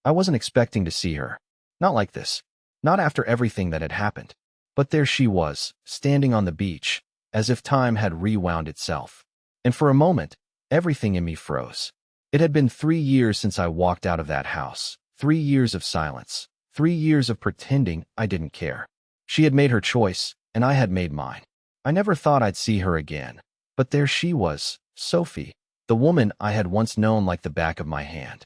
I wasn't expecting to see her. Not like this. Not after everything that had happened. But there she was, standing on the beach, as if time had rewound itself. And for a moment, everything in me froze. It had been 3 years since I walked out of that house. 3 years of silence. 3 years of pretending I didn't care. She had made her choice, and I had made mine. I never thought I'd see her again. But there she was, Sophie, the woman I had once known like the back of my hand.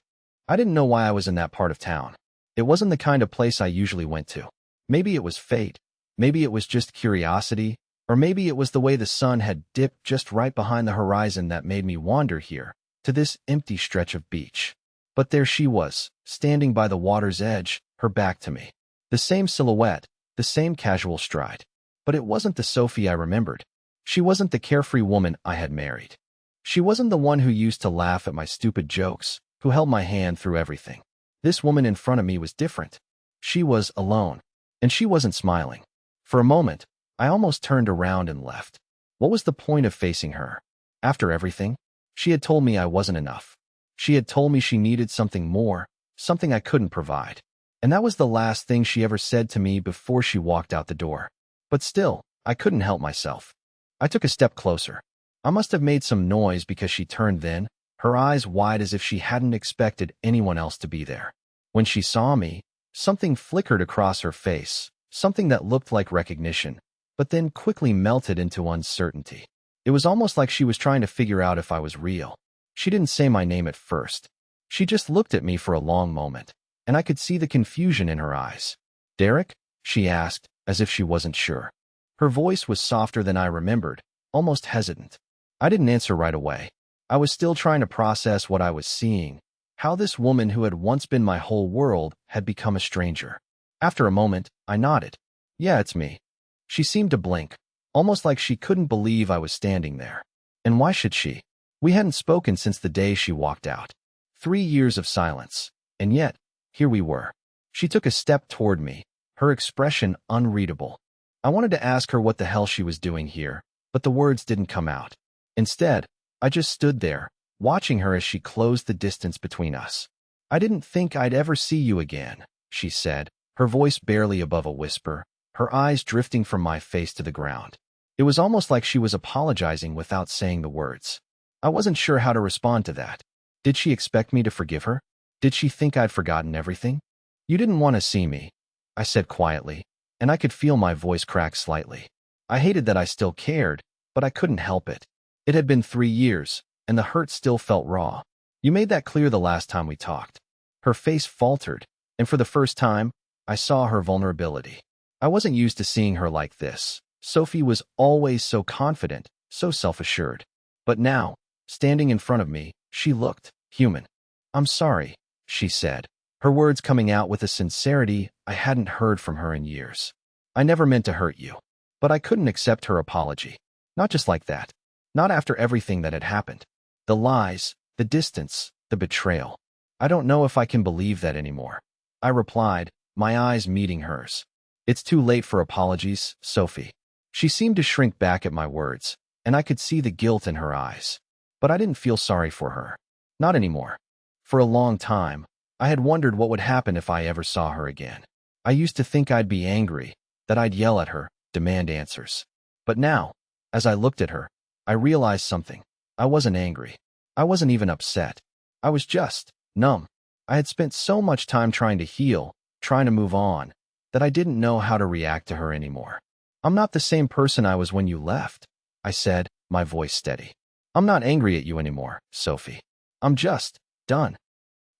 I didn't know why I was in that part of town. It wasn't the kind of place I usually went to. Maybe it was fate. Maybe it was just curiosity. Or maybe it was the way the sun had dipped just right behind the horizon that made me wander here, to this empty stretch of beach. But there she was, standing by the water's edge, her back to me. The same silhouette, the same casual stride. But it wasn't the Sophie I remembered. She wasn't the carefree woman I had married. She wasn't the one who used to laugh at my stupid jokes, who held my hand through everything. This woman in front of me was different. She was alone, and she wasn't smiling. For a moment, I almost turned around and left. What was the point of facing her? After everything, she had told me I wasn't enough. She had told me she needed something more, something I couldn't provide. And that was the last thing she ever said to me before she walked out the door. But still, I couldn't help myself. I took a step closer. I must have made some noise because she turned then, her eyes wide as if she hadn't expected anyone else to be there. When she saw me, something flickered across her face, something that looked like recognition, but then quickly melted into uncertainty. It was almost like she was trying to figure out if I was real. She didn't say my name at first. She just looked at me for a long moment, and I could see the confusion in her eyes. "Derek?" she asked, as if she wasn't sure. Her voice was softer than I remembered, almost hesitant. I didn't answer right away. I was still trying to process what I was seeing, how this woman who had once been my whole world had become a stranger. After a moment, I nodded. "Yeah, it's me." She seemed to blink, almost like she couldn't believe I was standing there. And why should she? We hadn't spoken since the day she walked out. 3 years of silence, and yet, here we were. She took a step toward me, her expression unreadable. I wanted to ask her what the hell she was doing here, but the words didn't come out. Instead, I just stood there, watching her as she closed the distance between us. "I didn't think I'd ever see you again," she said, her voice barely above a whisper, her eyes drifting from my face to the ground. It was almost like she was apologizing without saying the words. I wasn't sure how to respond to that. Did she expect me to forgive her? Did she think I'd forgotten everything? "You didn't want to see me," I said quietly, and I could feel my voice crack slightly. I hated that I still cared, but I couldn't help it. It had been 3 years, and the hurt still felt raw. "You made that clear the last time we talked." Her face faltered, and for the first time, I saw her vulnerability. I wasn't used to seeing her like this. Sophie was always so confident, so self-assured. But now, standing in front of me, she looked human. "I'm sorry," she said, her words coming out with a sincerity I hadn't heard from her in years. "I never meant to hurt you." But I couldn't accept her apology. Not just like that. Not after everything that had happened. The lies, the distance, the betrayal. "I don't know if I can believe that anymore," I replied, my eyes meeting hers. "It's too late for apologies, Sophie." She seemed to shrink back at my words, and I could see the guilt in her eyes. But I didn't feel sorry for her. Not anymore. For a long time, I had wondered what would happen if I ever saw her again. I used to think I'd be angry, that I'd yell at her, demand answers. But now, as I looked at her, I realized something. I wasn't angry. I wasn't even upset. I was just numb. I had spent so much time trying to heal, trying to move on, that I didn't know how to react to her anymore. "I'm not the same person I was when you left," I said, my voice steady. "I'm not angry at you anymore, Sophie. I'm just done."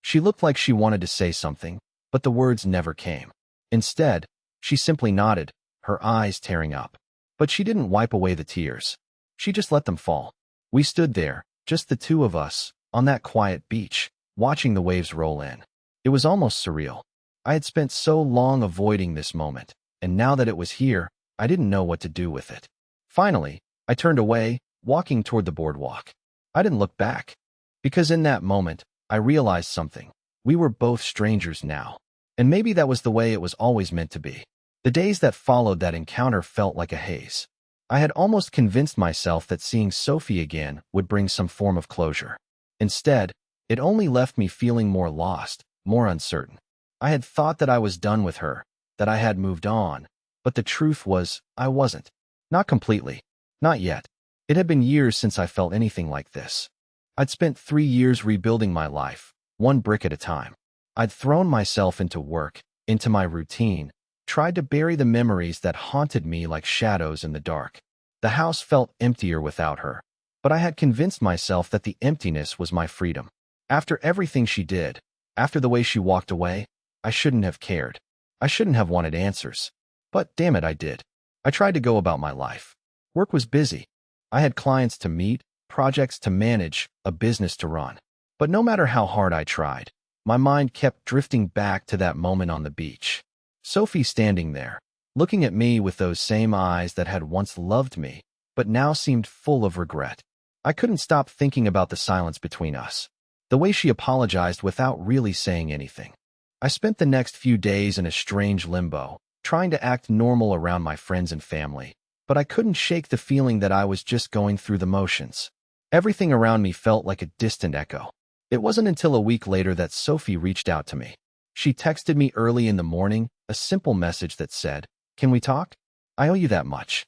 She looked like she wanted to say something, but the words never came. Instead, she simply nodded, her eyes tearing up. But she didn't wipe away the tears. She just let them fall. We stood there, just the two of us, on that quiet beach, watching the waves roll in. It was almost surreal. I had spent so long avoiding this moment, and now that it was here, I didn't know what to do with it. Finally, I turned away, walking toward the boardwalk. I didn't look back, because in that moment, I realized something. We were both strangers now, and maybe that was the way it was always meant to be. The days that followed that encounter felt like a haze. I had almost convinced myself that seeing Sophie again would bring some form of closure. Instead, it only left me feeling more lost, more uncertain. I had thought that I was done with her, that I had moved on, but the truth was, I wasn't. Not completely. Not yet. It had been years since I felt anything like this. I'd spent 3 years rebuilding my life, one brick at a time. I'd thrown myself into work, into my routine, tried to bury the memories that haunted me like shadows in the dark. The house felt emptier without her, but I had convinced myself that the emptiness was my freedom. After everything she did, after the way she walked away, I shouldn't have cared. I shouldn't have wanted answers. But damn it, I did. I tried to go about my life. Work was busy. I had clients to meet, projects to manage, a business to run. But no matter how hard I tried, my mind kept drifting back to that moment on the beach. Sophie standing there, looking at me with those same eyes that had once loved me, but now seemed full of regret. I couldn't stop thinking about the silence between us, the way she apologized without really saying anything. I spent the next few days in a strange limbo, trying to act normal around my friends and family, but I couldn't shake the feeling that I was just going through the motions. Everything around me felt like a distant echo. It wasn't until a week later that Sophie reached out to me. She texted me early in the morning, a simple message that said, "Can we talk? I owe you that much."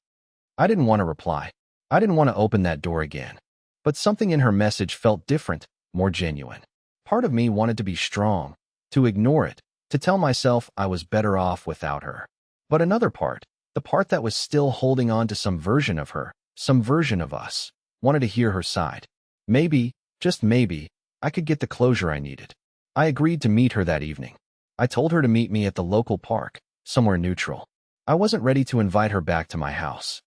I didn't want to reply. I didn't want to open that door again. But something in her message felt different, more genuine. Part of me wanted to be strong, to ignore it, to tell myself I was better off without her. But another part, the part that was still holding on to some version of her, some version of us, wanted to hear her side. Maybe, just maybe, I could get the closure I needed. I agreed to meet her that evening. I told her to meet me at the local park, somewhere neutral. I wasn't ready to invite her back to my house.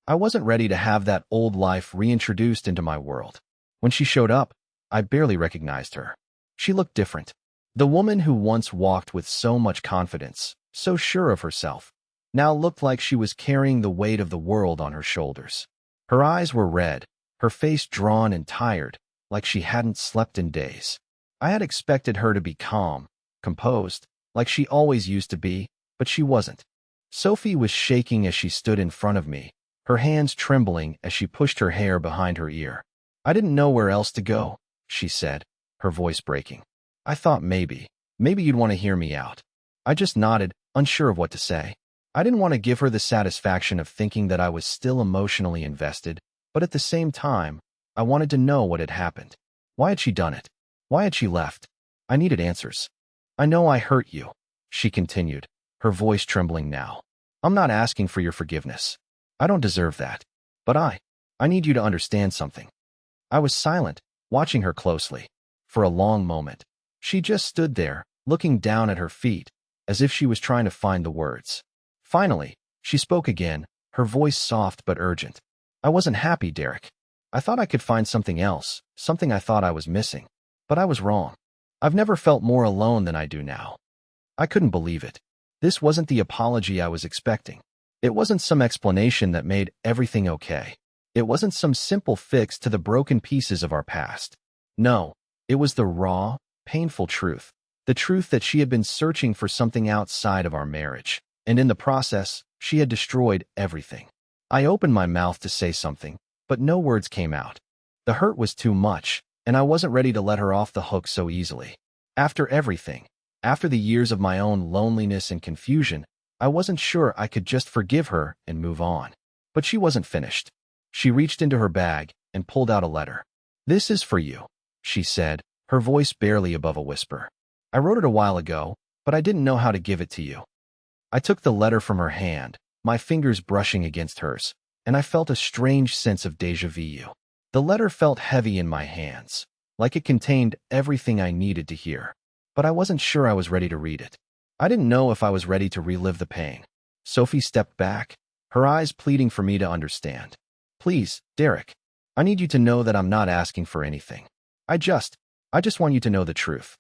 I wasn't ready to have that old life reintroduced into my world. When she showed up, I barely recognized her. She looked different. The woman who once walked with so much confidence, so sure of herself, now looked like she was carrying the weight of the world on her shoulders. Her eyes were red, her face drawn and tired, like she hadn't slept in days. I had expected her to be calm, composed, like she always used to be, but she wasn't. Sophie was shaking as she stood in front of me, her hands trembling as she pushed her hair behind her ear. "I didn't know where else to go," she said, her voice breaking. "I thought maybe you'd want to hear me out." I just nodded, unsure of what to say. I didn't want to give her the satisfaction of thinking that I was still emotionally invested, but at the same time, I wanted to know what had happened. Why had she done it? Why had she left? I needed answers. "I know I hurt you," she continued, her voice trembling now. "I'm not asking for your forgiveness. I don't deserve that. But I need you to understand something." I was silent, watching her closely. For a long moment, she just stood there, looking down at her feet, as if she was trying to find the words. Finally, she spoke again, her voice soft but urgent. "I wasn't happy, Derek. I thought I could find something else, something I thought I was missing. But I was wrong. I've never felt more alone than I do now." I couldn't believe it. This wasn't the apology I was expecting. It wasn't some explanation that made everything okay. It wasn't some simple fix to the broken pieces of our past. No, it was the raw, painful truth. The truth that she had been searching for something outside of our marriage, and in the process, she had destroyed everything. I opened my mouth to say something, but no words came out. The hurt was too much, and I wasn't ready to let her off the hook so easily. After everything, after the years of my own loneliness and confusion, I wasn't sure I could just forgive her and move on. But she wasn't finished. She reached into her bag and pulled out a letter. "This is for you," she said, her voice barely above a whisper. "I wrote it a while ago, but I didn't know how to give it to you." I took the letter from her hand, my fingers brushing against hers, and I felt a strange sense of déjà vu. The letter felt heavy in my hands, like it contained everything I needed to hear. But I wasn't sure I was ready to read it. I didn't know if I was ready to relive the pain. Sophie stepped back, her eyes pleading for me to understand. "Please, Derek, I need you to know that I'm not asking for anything. I just want you to know the truth."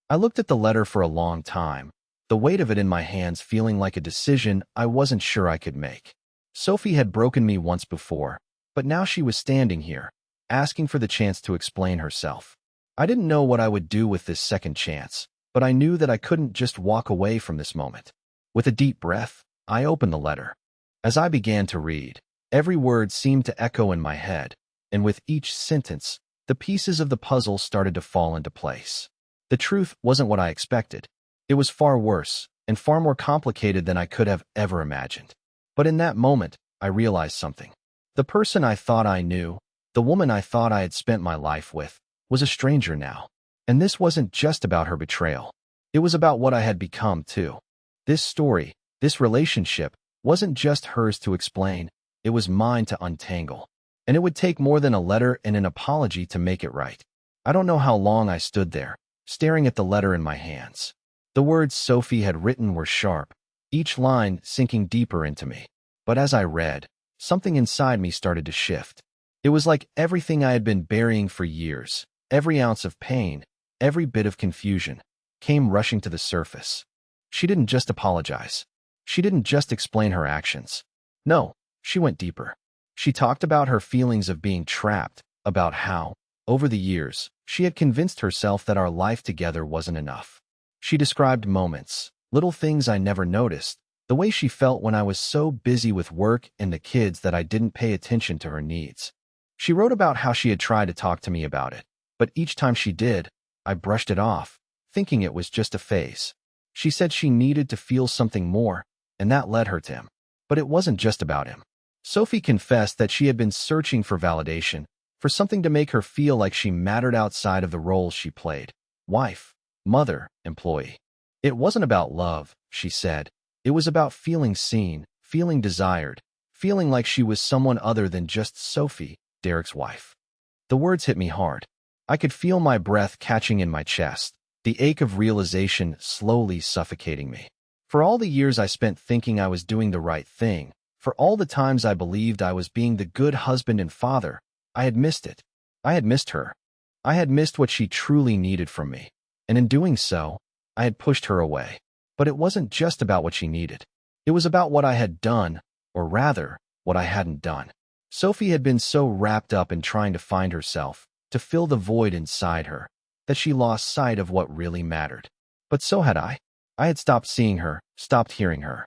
I looked at the letter for a long time, the weight of it in my hands feeling like a decision I wasn't sure I could make. Sophie had broken me once before, but now she was standing here, asking for the chance to explain herself. I didn't know what I would do with this second chance, but I knew that I couldn't just walk away from this moment. With a deep breath, I opened the letter. As I began to read, every word seemed to echo in my head, and with each sentence, the pieces of the puzzle started to fall into place. The truth wasn't what I expected. It was far worse, and far more complicated than I could have ever imagined. But in that moment, I realized something. The person I thought I knew, the woman I thought I had spent my life with, was a stranger now. And this wasn't just about her betrayal. It was about what I had become, too. This story, this relationship, wasn't just hers to explain, it was mine to untangle. And it would take more than a letter and an apology to make it right. I don't know how long I stood there, staring at the letter in my hands. The words Sophie had written were sharp, each line sinking deeper into me. But as I read, something inside me started to shift. It was like everything I had been burying for years, every ounce of pain, every bit of confusion, came rushing to the surface. She didn't just apologize. She didn't just explain her actions. No, she went deeper. She talked about her feelings of being trapped, about how, over the years, she had convinced herself that our life together wasn't enough. She described moments, little things I never noticed, the way she felt when I was so busy with work and the kids that I didn't pay attention to her needs. She wrote about how she had tried to talk to me about it, but each time she did, I brushed it off, thinking it was just a phase. She said she needed to feel something more, and that led her to him. But it wasn't just about him. Sophie confessed that she had been searching for validation, for something to make her feel like she mattered outside of the roles she played. Wife, mother, employee. It wasn't about love, she said. It was about feeling seen, feeling desired, feeling like she was someone other than just Sophie, Derek's wife. The words hit me hard. I could feel my breath catching in my chest, the ache of realization slowly suffocating me. For all the years I spent thinking I was doing the right thing, for all the times I believed I was being the good husband and father, I had missed it. I had missed her. I had missed what she truly needed from me. And in doing so, I had pushed her away. But it wasn't just about what she needed. It was about what I had done, or rather, what I hadn't done. Sophie had been so wrapped up in trying to find herself, to fill the void inside her, that she lost sight of what really mattered. But so had I. I had stopped seeing her, stopped hearing her.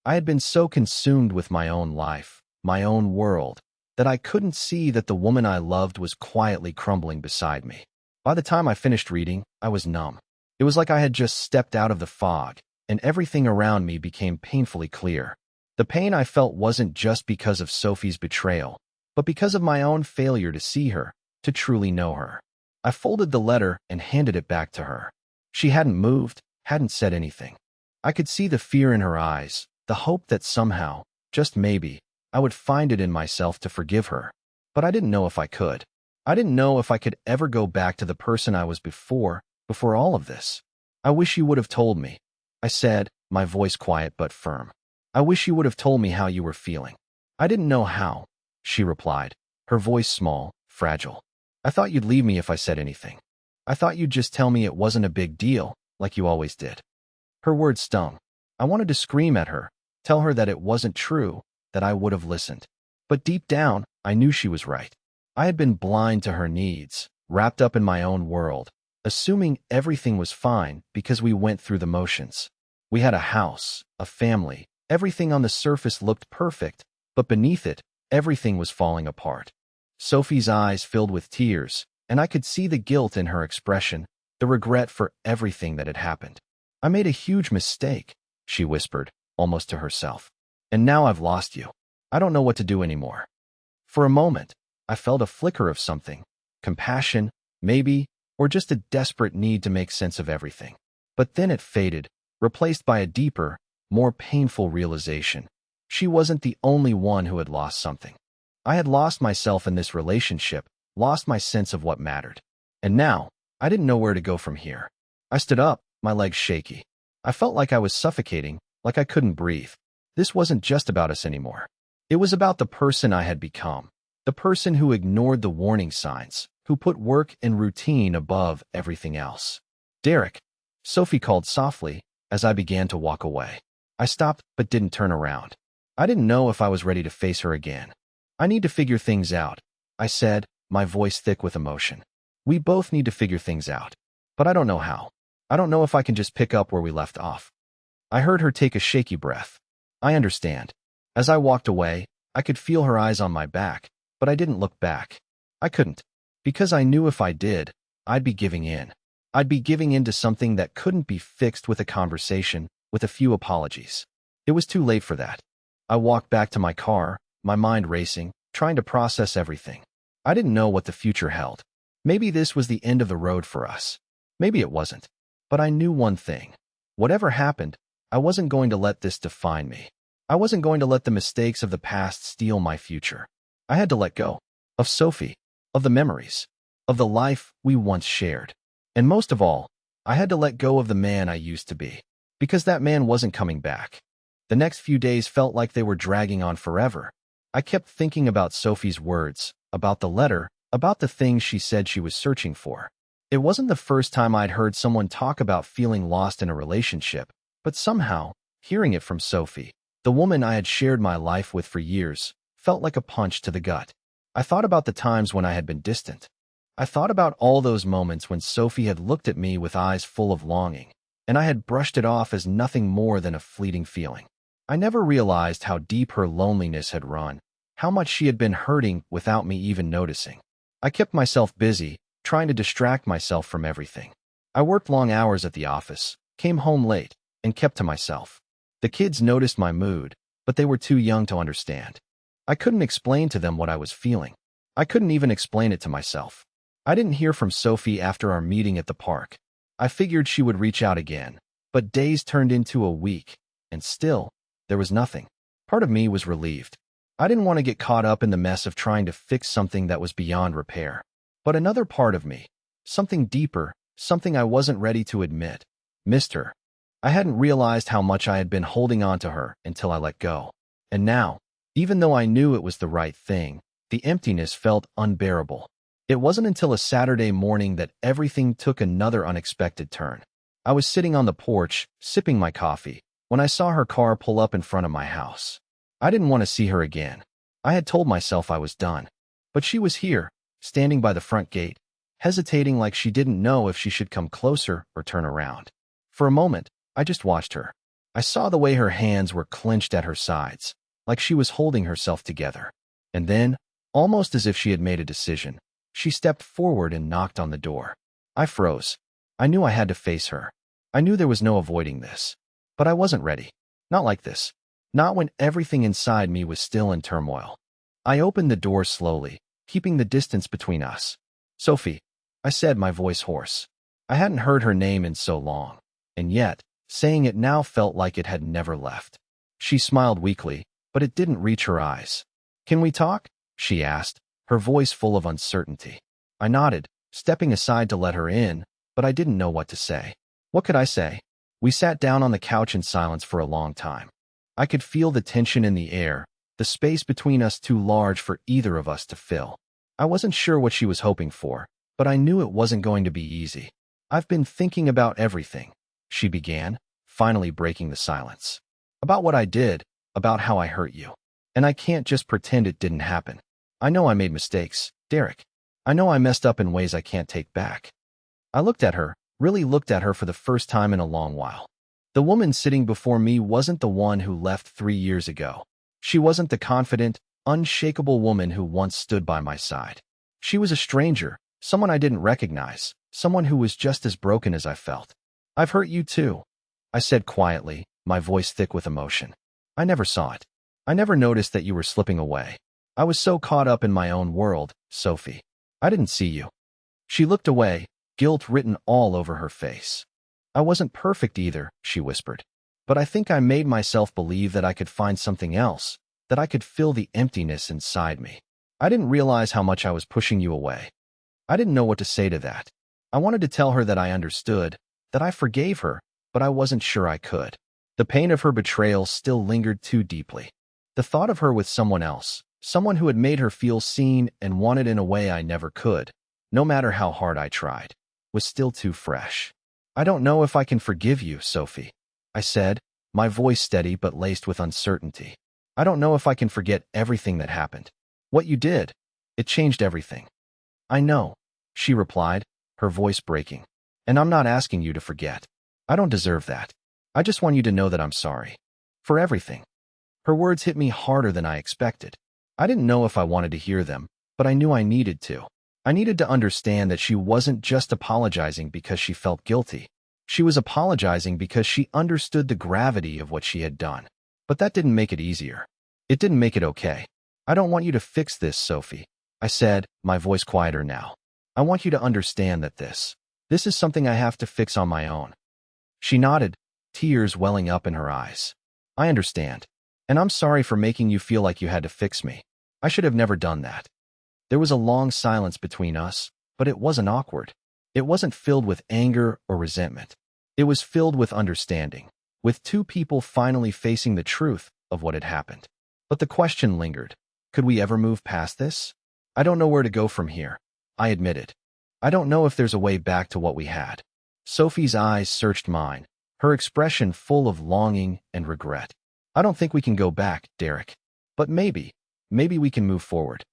I had been so consumed with my own life, my own world, that I couldn't see that the woman I loved was quietly crumbling beside me. By the time I finished reading, I was numb. It was like I had just stepped out of the fog, and everything around me became painfully clear. The pain I felt wasn't just because of Sophie's betrayal, but because of my own failure to see her, to truly know her. I folded the letter and handed it back to her. She hadn't moved, hadn't said anything. I could see the fear in her eyes, the hope that somehow, just maybe, I would find it in myself to forgive her. But I didn't know if I could. I didn't know if I could ever go back to the person I was before all of this. I wish you would have told me, I said, my voice quiet but firm. I wish you would have told me how you were feeling. I didn't know how, she replied, her voice small, fragile. I thought you'd leave me if I said anything. I thought you'd just tell me it wasn't a big deal, like you always did. Her words stung. I wanted to scream at her, tell her that it wasn't true, that I would have listened. But deep down, I knew she was right. I had been blind to her needs, wrapped up in my own world, assuming everything was fine because we went through the motions. We had a house, a family, everything on the surface looked perfect, but beneath it, everything was falling apart. Sophie's eyes filled with tears, and I could see the guilt in her expression, the regret for everything that had happened. I made a huge mistake, she whispered, almost to herself. And now I've lost you. I don't know what to do anymore. For a moment, I felt a flicker of something, compassion, maybe, or just a desperate need to make sense of everything. But then it faded, replaced by a deeper, more painful realization. She wasn't the only one who had lost something. I had lost myself in this relationship, lost my sense of what mattered. And now, I didn't know where to go from here. I stood up, my legs shaky. I felt like I was suffocating, like I couldn't breathe. This wasn't just about us anymore. It was about the person I had become, the person who ignored the warning signs, who put work and routine above everything else. Derek, Sophie called softly as I began to walk away. I stopped but didn't turn around. I didn't know if I was ready to face her again. I need to figure things out, I said, my voice thick with emotion. We both need to figure things out. But I don't know how. I don't know if I can just pick up where we left off. I heard her take a shaky breath. I understand. As I walked away, I could feel her eyes on my back, but I didn't look back. I couldn't. Because I knew if I did, I'd be giving in. I'd be giving in to something that couldn't be fixed with a conversation, with a few apologies. It was too late for that. I walked back to my car, my mind racing, trying to process everything. I didn't know what the future held. Maybe this was the end of the road for us. Maybe it wasn't. But I knew one thing. Whatever happened, I wasn't going to let this define me. I wasn't going to let the mistakes of the past steal my future. I had to let go. Of Sophie. Of the memories. Of the life we once shared. And most of all, I had to let go of the man I used to be. Because that man wasn't coming back. The next few days felt like they were dragging on forever. I kept thinking about Sophie's words, about the letter, about the things she said she was searching for. It wasn't the first time I'd heard someone talk about feeling lost in a relationship, but somehow, hearing it from Sophie, the woman I had shared my life with for years, felt like a punch to the gut. I thought about the times when I had been distant. I thought about all those moments when Sophie had looked at me with eyes full of longing, and I had brushed it off as nothing more than a fleeting feeling. I never realized how deep her loneliness had run, how much she had been hurting without me even noticing. I kept myself busy, trying to distract myself from everything. I worked long hours at the office, came home late, and kept to myself. The kids noticed my mood, but they were too young to understand. I couldn't explain to them what I was feeling. I couldn't even explain it to myself. I didn't hear from Sophie after our meeting at the park. I figured she would reach out again, but days turned into a week, and still, there was nothing. Part of me was relieved. I didn't want to get caught up in the mess of trying to fix something that was beyond repair. But another part of me, something deeper, something I wasn't ready to admit, missed her. I hadn't realized how much I had been holding on to her until I let go. And now, even though I knew it was the right thing, the emptiness felt unbearable. It wasn't until a Saturday morning that everything took another unexpected turn. I was sitting on the porch, sipping my coffee, when I saw her car pull up in front of my house. I didn't want to see her again. I had told myself I was done. But she was here, standing by the front gate, hesitating like she didn't know if she should come closer or turn around. For a moment, I just watched her. I saw the way her hands were clenched at her sides, like she was holding herself together. And then, almost as if she had made a decision, she stepped forward and knocked on the door. I froze. I knew I had to face her. I knew there was no avoiding this. But I wasn't ready. Not like this. Not when everything inside me was still in turmoil. I opened the door slowly, keeping the distance between us. "Sophie," I said, my voice hoarse. I hadn't heard her name in so long, and yet, saying it now felt like it had never left. She smiled weakly, but it didn't reach her eyes. "Can we talk?" she asked, her voice full of uncertainty. I nodded, stepping aside to let her in, but I didn't know what to say. What could I say? We sat down on the couch in silence for a long time. I could feel the tension in the air, the space between us too large for either of us to fill. I wasn't sure what she was hoping for, but I knew it wasn't going to be easy. "I've been thinking about everything," she began, finally breaking the silence. "About what I did, about how I hurt you. And I can't just pretend it didn't happen. I know I made mistakes, Derek. I know I messed up in ways I can't take back." I looked at her, really looked at her for the first time in a long while. The woman sitting before me wasn't the one who left 3 years ago. She wasn't the confident, unshakable woman who once stood by my side. She was a stranger, someone I didn't recognize, someone who was just as broken as I felt. "I've hurt you too," I said quietly, my voice thick with emotion. "I never saw it. I never noticed that you were slipping away. I was so caught up in my own world, Sophie. I didn't see you." She looked away, guilt written all over her face. "I wasn't perfect either," she whispered. "But I think I made myself believe that I could find something else, that I could fill the emptiness inside me. I didn't realize how much I was pushing you away." I didn't know what to say to that. I wanted to tell her that I understood, that I forgave her, but I wasn't sure I could. The pain of her betrayal still lingered too deeply. The thought of her with someone else, someone who had made her feel seen and wanted in a way I never could, no matter how hard I tried, was still too fresh. "I don't know if I can forgive you, Sophie," I said, my voice steady but laced with uncertainty. "I don't know if I can forget everything that happened. What you did, it changed everything." "I know," she replied, her voice breaking. "And I'm not asking you to forget. I don't deserve that. I just want you to know that I'm sorry. For everything." Her words hit me harder than I expected. I didn't know if I wanted to hear them, but I knew I needed to. I needed to understand that she wasn't just apologizing because she felt guilty. She was apologizing because she understood the gravity of what she had done. But that didn't make it easier. It didn't make it okay. I don't want you to fix this, Sophie, I said, my voice quieter now. I want you to understand that this is something I have to fix on my own. She nodded, tears welling up in her eyes. I understand. And I'm sorry for making you feel like you had to fix me. I should have never done that. There was a long silence between us, but it wasn't awkward. It wasn't filled with anger or resentment. It was filled with understanding, with two people finally facing the truth of what had happened. But the question lingered. Could we ever move past this? I don't know where to go from here, I admitted. I don't know if there's a way back to what we had. Sophie's eyes searched mine, her expression full of longing and regret. I don't think we can go back, Derek. But maybe we can move forward.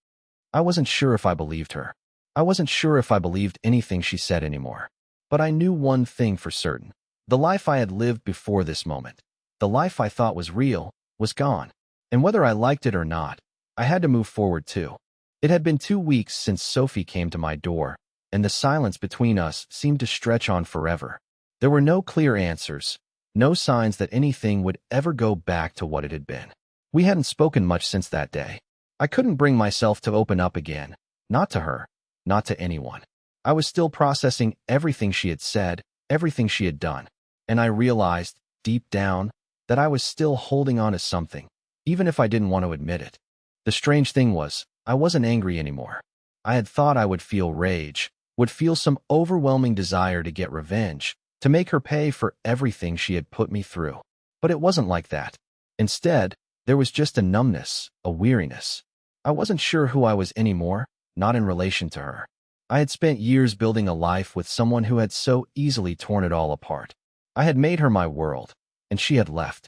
I wasn't sure if I believed her. I wasn't sure if I believed anything she said anymore. But I knew one thing for certain. The life I had lived before this moment, the life I thought was real, was gone. And whether I liked it or not, I had to move forward too. It had been 2 weeks since Sophie came to my door, and the silence between us seemed to stretch on forever. There were no clear answers, no signs that anything would ever go back to what it had been. We hadn't spoken much since that day. I couldn't bring myself to open up again, not to her, not to anyone. I was still processing everything she had said, everything she had done, and I realized, deep down, that I was still holding on to something, even if I didn't want to admit it. The strange thing was, I wasn't angry anymore. I had thought I would feel rage, would feel some overwhelming desire to get revenge, to make her pay for everything she had put me through. But it wasn't like that. Instead, there was just a numbness, a weariness. I wasn't sure who I was anymore, not in relation to her. I had spent years building a life with someone who had so easily torn it all apart. I had made her my world, and she had left.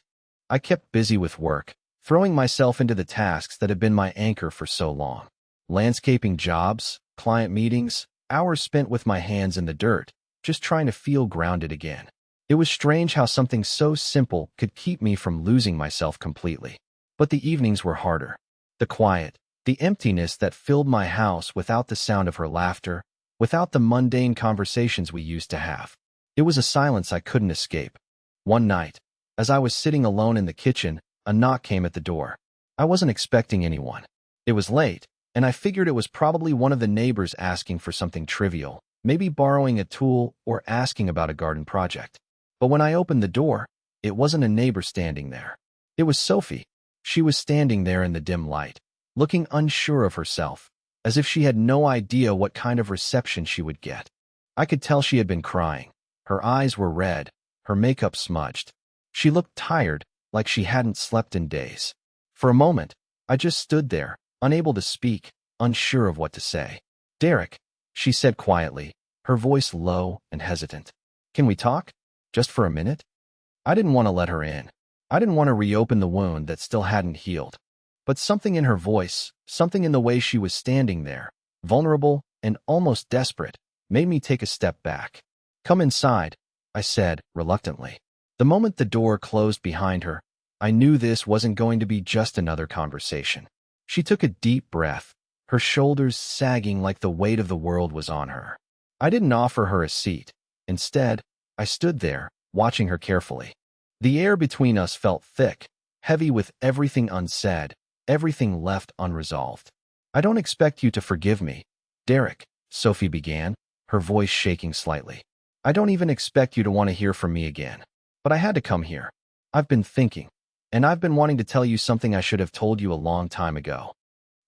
I kept busy with work, throwing myself into the tasks that had been my anchor for so long. Landscaping jobs, client meetings, hours spent with my hands in the dirt, just trying to feel grounded again. It was strange how something so simple could keep me from losing myself completely. But the evenings were harder. The quiet, the emptiness that filled my house without the sound of her laughter, without the mundane conversations we used to have. It was a silence I couldn't escape. One night, as I was sitting alone in the kitchen, a knock came at the door. I wasn't expecting anyone. It was late, and I figured it was probably one of the neighbors asking for something trivial, maybe borrowing a tool or asking about a garden project. But when I opened the door, it wasn't a neighbor standing there. It was Sophie. She was standing there in the dim light, looking unsure of herself, as if she had no idea what kind of reception she would get. I could tell she had been crying. Her eyes were red, her makeup smudged. She looked tired, like she hadn't slept in days. For a moment, I just stood there, unable to speak, unsure of what to say. "Derek," she said quietly, her voice low and hesitant. "Can we talk? Just for a minute?" I didn't want to let her in. I didn't want to reopen the wound that still hadn't healed. But something in her voice, something in the way she was standing there, vulnerable and almost desperate, made me take a step back. "Come inside," I said, reluctantly. The moment the door closed behind her, I knew this wasn't going to be just another conversation. She took a deep breath, her shoulders sagging like the weight of the world was on her. I didn't offer her a seat. Instead, I stood there, watching her carefully. The air between us felt thick, heavy with everything unsaid, everything left unresolved. "I don't expect you to forgive me, Derek," Sophie began, her voice shaking slightly. "I don't even expect you to want to hear from me again. But I had to come here. I've been thinking, and I've been wanting to tell you something I should have told you a long time ago."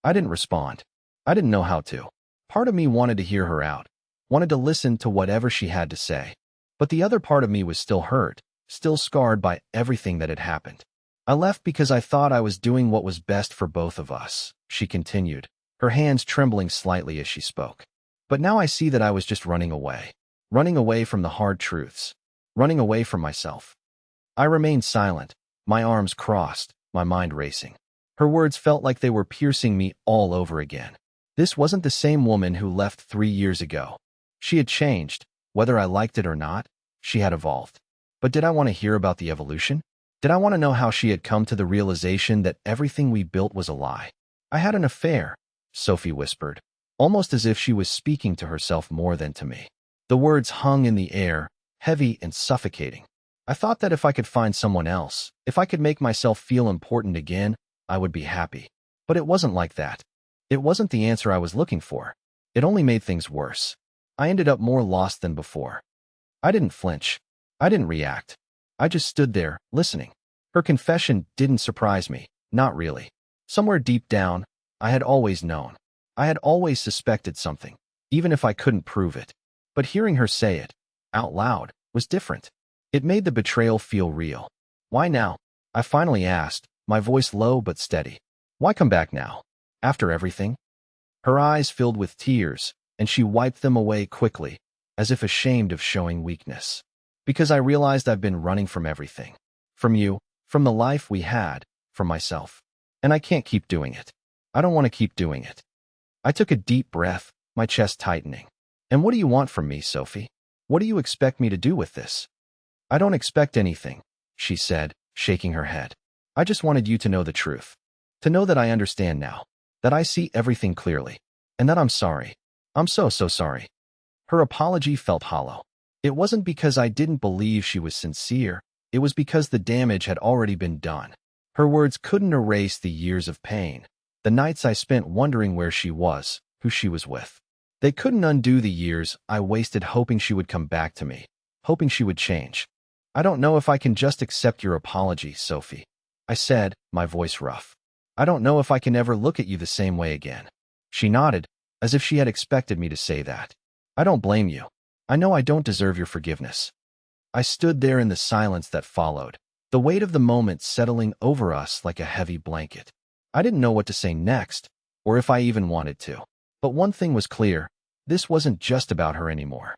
I didn't respond. I didn't know how to. Part of me wanted to hear her out, wanted to listen to whatever she had to say. But the other part of me was still hurt, still scarred by everything that had happened. "I left because I thought I was doing what was best for both of us," she continued, her hands trembling slightly as she spoke. "But now I see that I was just running away from the hard truths, running away from myself." I remained silent, my arms crossed, my mind racing. Her words felt like they were piercing me all over again. This wasn't the same woman who left 3 years ago. She had changed. Whether I liked it or not, she had evolved. But did I want to hear about the evolution? Did I want to know how she had come to the realization that everything we built was a lie? "I had an affair," Sophie whispered, almost as if she was speaking to herself more than to me. The words hung in the air, heavy and suffocating. I thought that if I could find someone else, if I could make myself feel important again, I would be happy. But it wasn't like that. It wasn't the answer I was looking for. It only made things worse. I ended up more lost than before. I didn't flinch. I didn't react. I just stood there, listening. Her confession didn't surprise me, not really. Somewhere deep down, I had always known. I had always suspected something, even if I couldn't prove it. But hearing her say it, out loud, was different. It made the betrayal feel real. Why now? I finally asked, my voice low but steady. Why come back now? After everything? Her eyes filled with tears, and she wiped them away quickly, as if ashamed of showing weakness. Because I realized I've been running from everything. From you, from the life we had, from myself. And I can't keep doing it. I don't want to keep doing it. I took a deep breath, my chest tightening. And what do you want from me, Sophie? What do you expect me to do with this? I don't expect anything, she said, shaking her head. I just wanted you to know the truth. To know that I understand now. That I see everything clearly. And that I'm sorry. I'm so sorry. Her apology felt hollow. It wasn't because I didn't believe she was sincere. It was because the damage had already been done. Her words couldn't erase the years of pain. The nights I spent wondering where she was, who she was with. They couldn't undo the years I wasted hoping she would come back to me. Hoping she would change. I don't know if I can just accept your apology, Sophie. I said, my voice rough. I don't know if I can ever look at you the same way again. She nodded, as if she had expected me to say that. I don't blame you. I know I don't deserve your forgiveness. I stood there in the silence that followed, the weight of the moment settling over us like a heavy blanket. I didn't know what to say next, or if I even wanted to. But one thing was clear, this wasn't just about her anymore.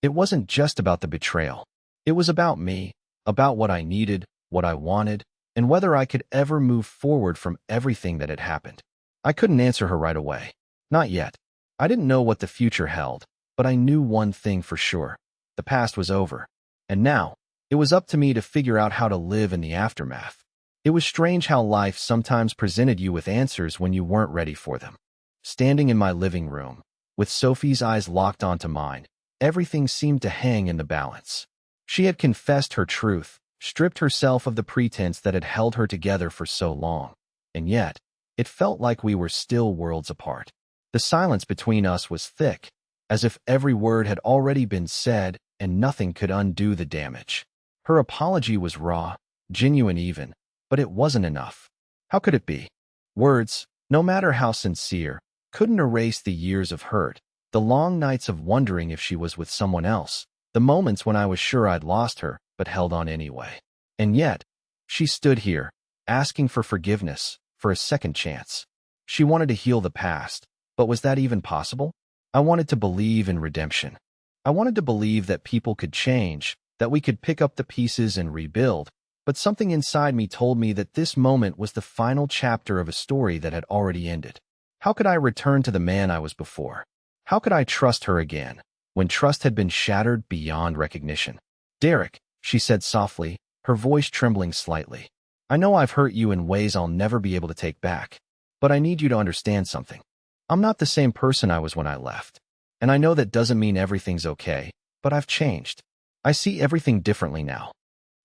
It wasn't just about the betrayal. It was about me, about what I needed, what I wanted, and whether I could ever move forward from everything that had happened. I couldn't answer her right away. Not yet. I didn't know what the future held, but I knew one thing for sure. The past was over. And now, it was up to me to figure out how to live in the aftermath. It was strange how life sometimes presented you with answers when you weren't ready for them. Standing in my living room, with Sophie's eyes locked onto mine, everything seemed to hang in the balance. She had confessed her truth, stripped herself of the pretense that had held her together for so long. And yet, it felt like we were still worlds apart. The silence between us was thick, as if every word had already been said and nothing could undo the damage. Her apology was raw, genuine even, but it wasn't enough. How could it be? Words, no matter how sincere, couldn't erase the years of hurt, the long nights of wondering if she was with someone else, the moments when I was sure I'd lost her, but held on anyway. And yet, she stood here, asking for forgiveness, for a second chance. She wanted to heal the past, but was that even possible? I wanted to believe in redemption. I wanted to believe that people could change, that we could pick up the pieces and rebuild, but something inside me told me that this moment was the final chapter of a story that had already ended. How could I return to the man I was before? How could I trust her again, when trust had been shattered beyond recognition? Derek, she said softly, her voice trembling slightly. I know I've hurt you in ways I'll never be able to take back, but I need you to understand something. I'm not the same person I was when I left. And I know that doesn't mean everything's okay, but I've changed. I see everything differently now.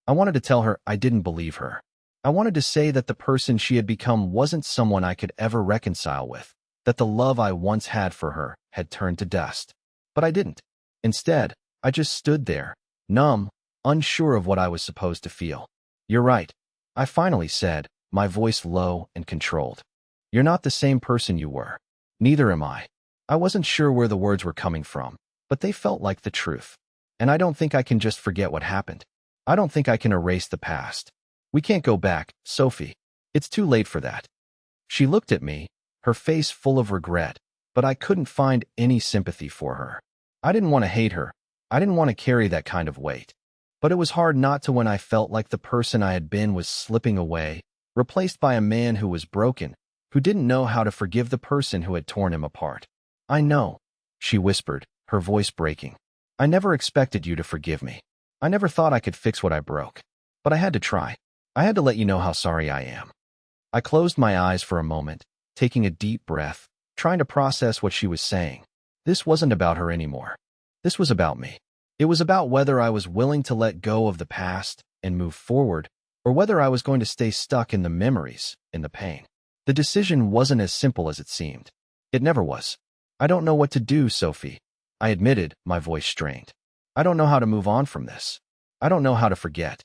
I wanted to tell her I didn't believe her. I wanted to say that the person she had become wasn't someone I could ever reconcile with, that the love I once had for her had turned to dust. But I didn't. Instead, I just stood there, numb, unsure of what I was supposed to feel. You're right, I finally said, my voice low and controlled. You're not the same person you were. Neither am I. I wasn't sure where the words were coming from, but they felt like the truth. And I don't think I can just forget what happened. I don't think I can erase the past. We can't go back, Sophie. It's too late for that. She looked at me, her face full of regret, but I couldn't find any sympathy for her. I didn't want to hate her. I didn't want to carry that kind of weight. But it was hard not to when I felt like the person I had been was slipping away, replaced by a man who was broken, who didn't know how to forgive the person who had torn him apart. I know, she whispered, her voice breaking. I never expected you to forgive me. I never thought I could fix what I broke. But I had to try. I had to let you know how sorry I am. I closed my eyes for a moment, taking a deep breath, trying to process what she was saying. This wasn't about her anymore. This was about me. It was about whether I was willing to let go of the past and move forward, or whether I was going to stay stuck in the memories, in the pain. The decision wasn't as simple as it seemed. It never was. I don't know what to do, Sophie, I admitted, my voice strained. I don't know how to move on from this. I don't know how to forget.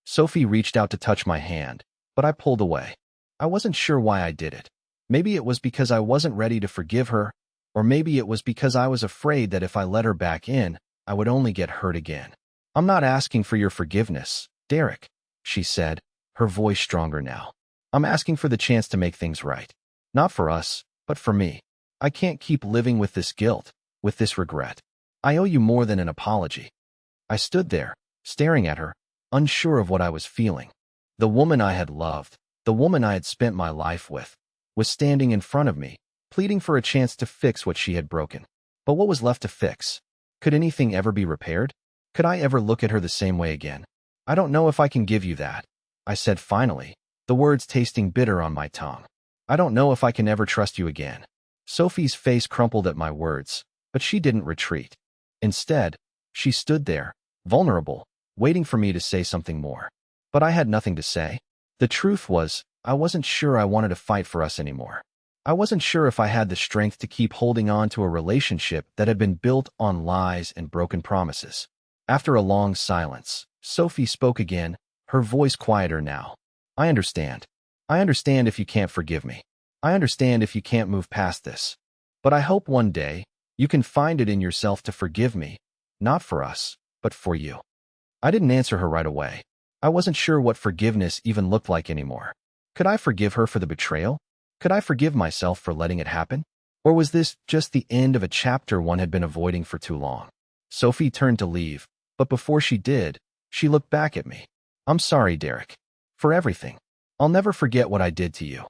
Sophie reached out to touch my hand, but I pulled away. I wasn't sure why I did it. Maybe it was because I wasn't ready to forgive her, or maybe it was because I was afraid that if I let her back in, I would only get hurt again. I'm not asking for your forgiveness, Derek, she said, her voice stronger now. I'm asking for the chance to make things right. Not for us, but for me. I can't keep living with this guilt, with this regret. I owe you more than an apology. I stood there, staring at her, unsure of what I was feeling. The woman I had loved, the woman I had spent my life with, was standing in front of me, pleading for a chance to fix what she had broken. But what was left to fix? Could anything ever be repaired? Could I ever look at her the same way again? I don't know if I can give you that, I said finally, the words tasting bitter on my tongue. I don't know if I can ever trust you again. Sophie's face crumpled at my words, but she didn't retreat. Instead, she stood there, vulnerable, waiting for me to say something more. But I had nothing to say. The truth was, I wasn't sure I wanted to fight for us anymore. I wasn't sure if I had the strength to keep holding on to a relationship that had been built on lies and broken promises. After a long silence, Sophie spoke again, her voice quieter now. I understand. I understand if you can't forgive me. I understand if you can't move past this. But I hope one day, you can find it in yourself to forgive me, not for us, but for you. I didn't answer her right away. I wasn't sure what forgiveness even looked like anymore. Could I forgive her for the betrayal? Could I forgive myself for letting it happen? Or was this just the end of a chapter one had been avoiding for too long? Sophie turned to leave, but before she did, she looked back at me. I'm sorry, Derek. For everything. I'll never forget what I did to you.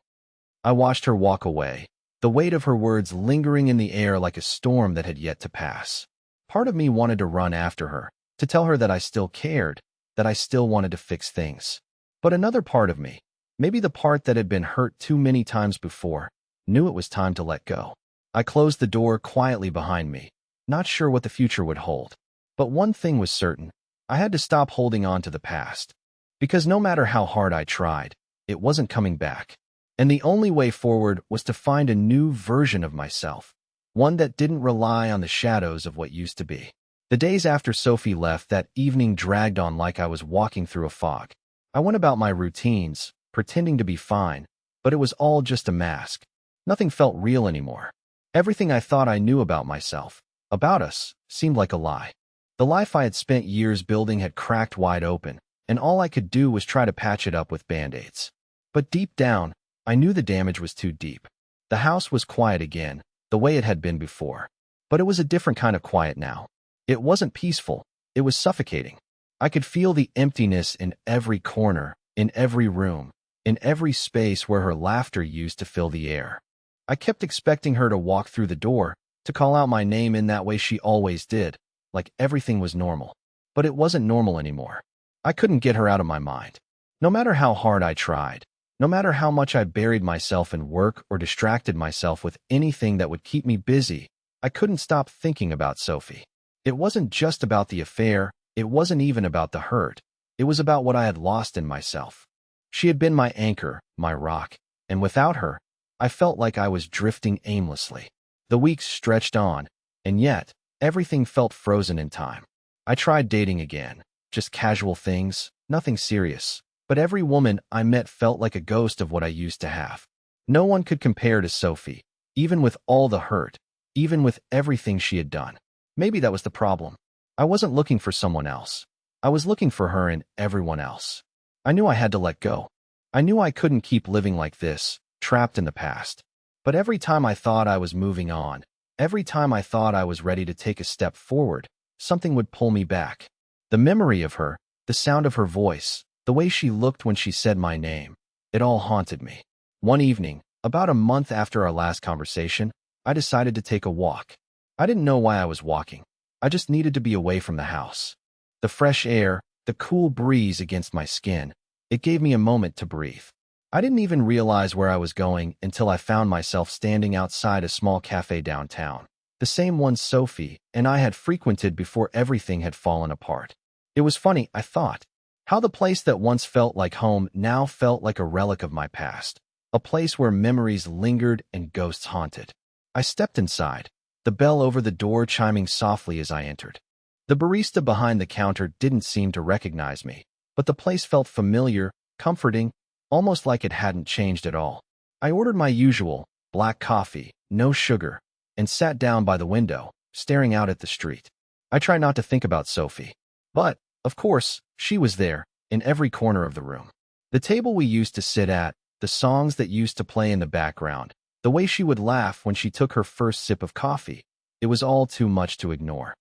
I watched her walk away, the weight of her words lingering in the air like a storm that had yet to pass. Part of me wanted to run after her, to tell her that I still cared, that I still wanted to fix things. But another part of me, maybe the part that had been hurt too many times before, knew it was time to let go. I closed the door quietly behind me, not sure what the future would hold. But one thing was certain, I had to stop holding on to the past. Because no matter how hard I tried, it wasn't coming back. And the only way forward was to find a new version of myself, one that didn't rely on the shadows of what used to be. The days after Sophie left, that evening dragged on like I was walking through a fog. I went about my routines, pretending to be fine, but it was all just a mask. Nothing felt real anymore. Everything I thought I knew about myself, about us, seemed like a lie. The life I had spent years building had cracked wide open, and all I could do was try to patch it up with band-aids. But deep down, I knew the damage was too deep. The house was quiet again, the way it had been before. But it was a different kind of quiet now. It wasn't peaceful, it was suffocating. I could feel the emptiness in every corner, in every room, in every space where her laughter used to fill the air. I kept expecting her to walk through the door, to call out my name in that way she always did, like everything was normal. But it wasn't normal anymore. I couldn't get her out of my mind. No matter how hard I tried, no matter how much I buried myself in work or distracted myself with anything that would keep me busy, I couldn't stop thinking about Sophie. It wasn't just about the affair, it wasn't even about the hurt. It was about what I had lost in myself. She had been my anchor, my rock, and without her, I felt like I was drifting aimlessly. The weeks stretched on, and yet, everything felt frozen in time. I tried dating again, just casual things, nothing serious. But every woman I met felt like a ghost of what I used to have. No one could compare to Sophie, even with all the hurt, even with everything she had done. Maybe that was the problem. I wasn't looking for someone else. I was looking for her in everyone else. I knew I had to let go. I knew I couldn't keep living like this, trapped in the past. But every time I thought I was moving on, every time I thought I was ready to take a step forward, something would pull me back. The memory of her, the sound of her voice, the way she looked when she said my name, it all haunted me. One evening, about a month after our last conversation, I decided to take a walk. I didn't know why I was walking. I just needed to be away from the house. The fresh air, the cool breeze against my skin, it gave me a moment to breathe. I didn't even realize where I was going until I found myself standing outside a small cafe downtown, the same one Sophie and I had frequented before everything had fallen apart. It was funny, I thought, how the place that once felt like home now felt like a relic of my past, a place where memories lingered and ghosts haunted. I stepped inside, the bell over the door chiming softly as I entered. The barista behind the counter didn't seem to recognize me, but the place felt familiar, comforting, almost like it hadn't changed at all. I ordered my usual, black coffee, no sugar, and sat down by the window, staring out at the street. I tried not to think about Sophie. But, of course, she was there, in every corner of the room. The table we used to sit at, the songs that used to play in the background, the way she would laugh when she took her first sip of coffee, it was all too much to ignore.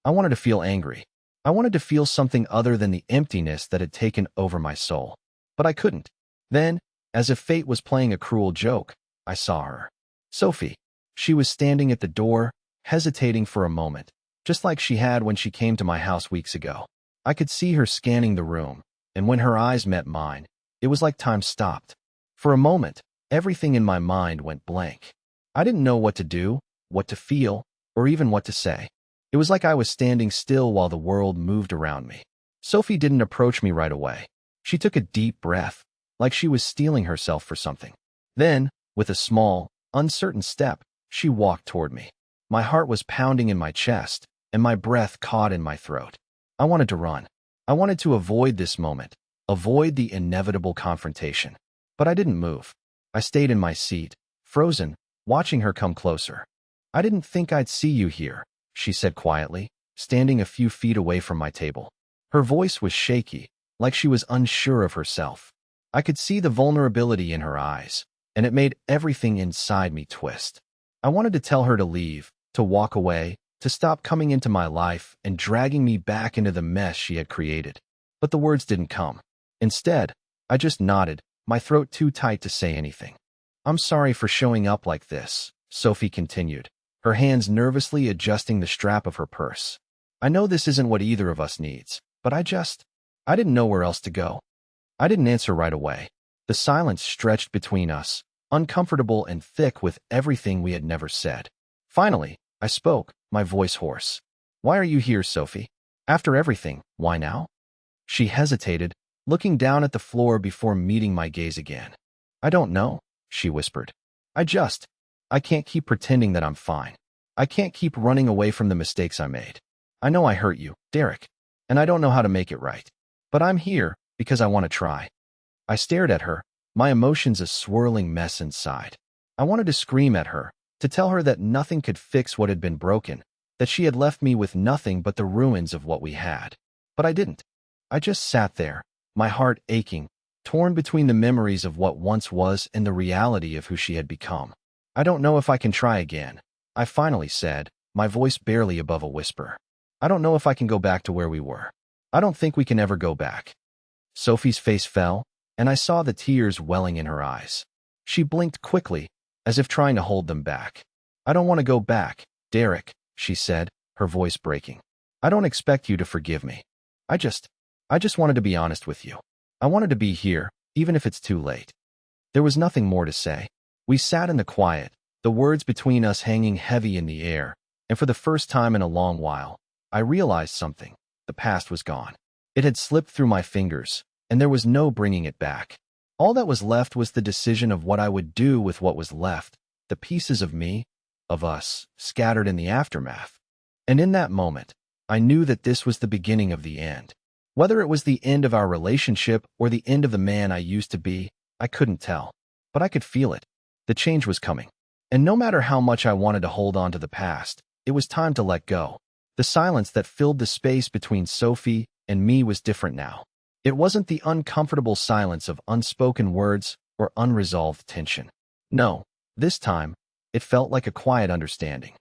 I wanted to feel angry. I wanted to feel something other than the emptiness that had taken over my soul. But I couldn't. Then, as if fate was playing a cruel joke, I saw her. Sophie. She was standing at the door, hesitating for a moment, just like she had when she came to my house weeks ago. I could see her scanning the room, and when her eyes met mine, it was like time stopped. For a moment, everything in my mind went blank. I didn't know what to do, what to feel, or even what to say. It was like I was standing still while the world moved around me. Sophie didn't approach me right away. She took a deep breath, like she was steeling herself for something. Then, with a small, uncertain step, she walked toward me. My heart was pounding in my chest, and my breath caught in my throat. I wanted to run. I wanted to avoid this moment, avoid the inevitable confrontation. But I didn't move. I stayed in my seat, frozen, watching her come closer. I didn't think I'd see you here, she said quietly, standing a few feet away from my table. Her voice was shaky, like she was unsure of herself. I could see the vulnerability in her eyes, and it made everything inside me twist. I wanted to tell her to leave, to walk away, to stop coming into my life and dragging me back into the mess she had created. But the words didn't come. Instead, I just nodded, my throat too tight to say anything. I'm sorry for showing up like this, Sophie continued, her hands nervously adjusting the strap of her purse. I know this isn't what either of us needs, but I didn't know where else to go. I didn't answer right away. The silence stretched between us, uncomfortable and thick with everything we had never said. Finally, I spoke, my voice hoarse. Why are you here, Sophie? After everything, why now? She hesitated, looking down at the floor before meeting my gaze again. I don't know, she whispered. I can't keep pretending that I'm fine. I can't keep running away from the mistakes I made. I know I hurt you, Derek, and I don't know how to make it right. But I'm here because I want to try. I stared at her, my emotions a swirling mess inside. I wanted to scream at her, to tell her that nothing could fix what had been broken, that she had left me with nothing but the ruins of what we had. But I didn't. I just sat there, my heart aching, torn between the memories of what once was and the reality of who she had become. I don't know if I can try again, I finally said, my voice barely above a whisper. I don't know if I can go back to where we were. I don't think we can ever go back. Sophie's face fell, and I saw the tears welling in her eyes. She blinked quickly, as if trying to hold them back. I don't want to go back, Derek, she said, her voice breaking. I don't expect you to forgive me. I just wanted to be honest with you. I wanted to be here, even if it's too late. There was nothing more to say. We sat in the quiet, the words between us hanging heavy in the air, and for the first time in a long while, I realized something. The past was gone. It had slipped through my fingers, and there was no bringing it back. All that was left was the decision of what I would do with what was left, the pieces of me, of us, scattered in the aftermath. And in that moment, I knew that this was the beginning of the end. Whether it was the end of our relationship or the end of the man I used to be, I couldn't tell. But I could feel it. The change was coming. And no matter how much I wanted to hold on to the past, it was time to let go. The silence that filled the space between Sophie and me was different now. It wasn't the uncomfortable silence of unspoken words or unresolved tension. No, this time, it felt like a quiet understanding.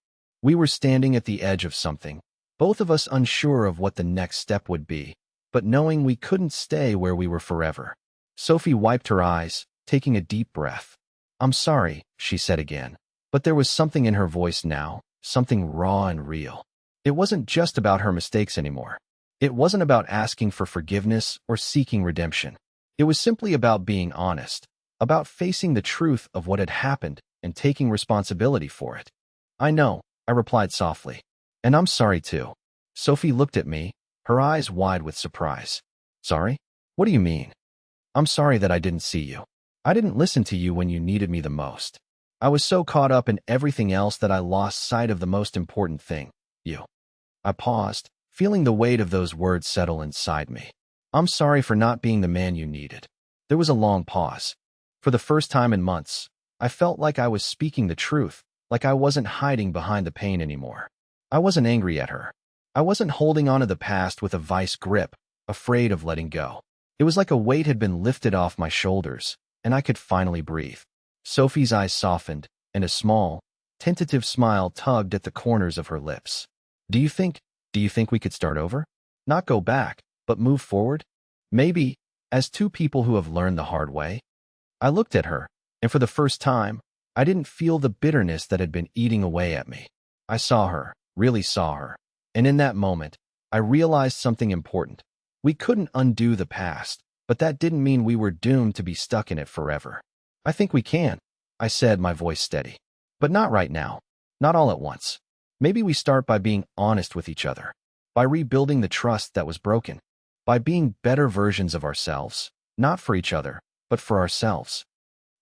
We were standing at the edge of something, both of us unsure of what the next step would be, but knowing we couldn't stay where we were forever. Sophie wiped her eyes, taking a deep breath. I'm sorry, she said again, but there was something in her voice now, something raw and real. It wasn't just about her mistakes anymore. It wasn't about asking for forgiveness or seeking redemption. It was simply about being honest, about facing the truth of what had happened and taking responsibility for it. I know, I replied softly. And I'm sorry too. Sophie looked at me, her eyes wide with surprise. Sorry? What do you mean? I'm sorry that I didn't see you. I didn't listen to you when you needed me the most. I was so caught up in everything else that I lost sight of the most important thing, you. I paused, feeling the weight of those words settle inside me. I'm sorry for not being the man you needed. There was a long pause. For the first time in months, I felt like I was speaking the truth, like I wasn't hiding behind the pain anymore. I wasn't angry at her. I wasn't holding on to the past with a vice grip, afraid of letting go. It was like a weight had been lifted off my shoulders, and I could finally breathe. Sophie's eyes softened, and a small, tentative smile tugged at the corners of her lips. Do you think we could start over? Not go back, but move forward? Maybe, as two people who have learned the hard way? I looked at her, and for the first time, I didn't feel the bitterness that had been eating away at me. I saw her, really saw her, and in that moment, I realized something important. We couldn't undo the past, but that didn't mean we were doomed to be stuck in it forever. I think we can, I said, my voice steady. But not right now, not all at once. Maybe we start by being honest with each other, by rebuilding the trust that was broken, by being better versions of ourselves, not for each other, but for ourselves.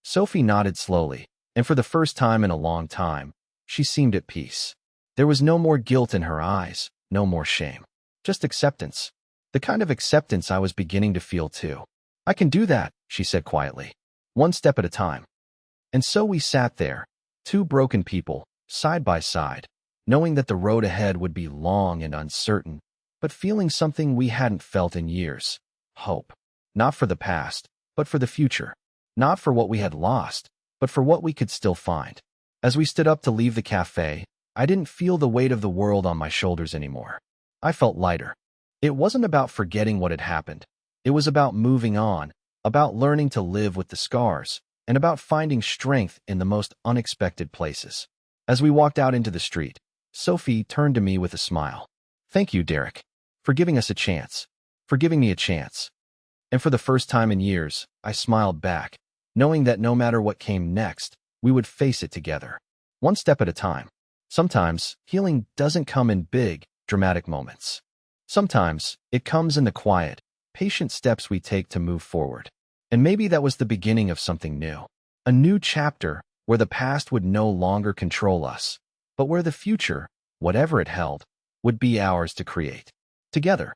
Sophie nodded slowly, and for the first time in a long time, she seemed at peace. There was no more guilt in her eyes, no more shame. Just acceptance. The kind of acceptance I was beginning to feel too. I can do that, she said quietly. One step at a time. And so we sat there, two broken people, side by side, knowing that the road ahead would be long and uncertain, but feeling something we hadn't felt in years. Hope. Not for the past, but for the future. Not for what we had lost, but for what we could still find. As we stood up to leave the cafe, I didn't feel the weight of the world on my shoulders anymore. I felt lighter. It wasn't about forgetting what had happened. It was about moving on, about learning to live with the scars, and about finding strength in the most unexpected places. As we walked out into the street, Sophie turned to me with a smile. Thank you, Derek, for giving us a chance, for giving me a chance. And for the first time in years, I smiled back, knowing that no matter what came next, we would face it together, one step at a time. Sometimes, healing doesn't come in big, dramatic moments. Sometimes, it comes in the quiet, patient steps we take to move forward. And maybe that was the beginning of something new. A new chapter where the past would no longer control us, but where the future, whatever it held, would be ours to create. Together.